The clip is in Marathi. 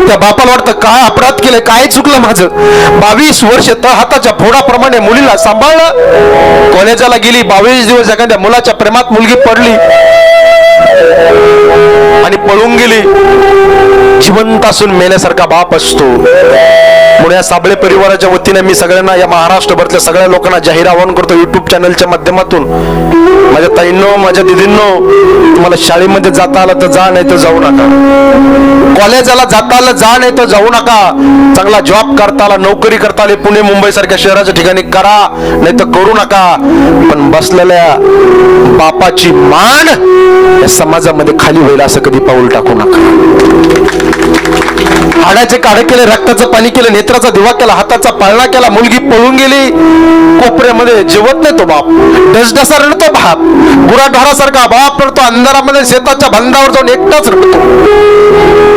त्या बापाला वाटतं काय अपराध केले, काय चुकलं माझं. 22 वर्ष हाताच्या फोडाप्रमाणे मुलीला सांभाळलं. कॉलेजाला गेली, 22 दिवस एखाद्या मुलाच्या प्रेमात मुलगी पडली आणि पळून गेली. जिवंत असून मेल्यासारखा बाप असतो. म्हणून या साबळे परिवाराच्या वतीने मी सगळ्यांना, या महाराष्ट्रभरातल्या सगळ्या लोकांना जाहीर आवाहन करतो युट्यूब चॅनलच्या माध्यमातून, माझ्या ताईंनो, माझ्या दिदींनो, तुम्हाला शाळेमध्ये जाता आलं तर जा, नाही तर जाऊ नका. कॉलेजाला जाता आलं जा, नाही तर जाऊ नका. चांगला जॉब करता आला, नोकरी करता आली, पुणे मुंबई सारख्या शहराच्या ठिकाणी करा, नाही तर करू नका. पण बसलेल्या बापाची मान या समाजामध्ये खाली होईल असं कधी पाऊल टाकू नका. हाडाचे काढे केले, रक्ताचं पाणी केलं, नेत्राचा दिवा केला, हाताचा पाळणा केला, मुलगी पळून गेली. कोपऱ्यामध्ये जेवत नाही तो बाप, डसडसा रडतो बाप, गुराढोरासारखा बाप रडतो, अंधारामध्ये शेताच्या बंधावर जाऊन एकटाच रडतो.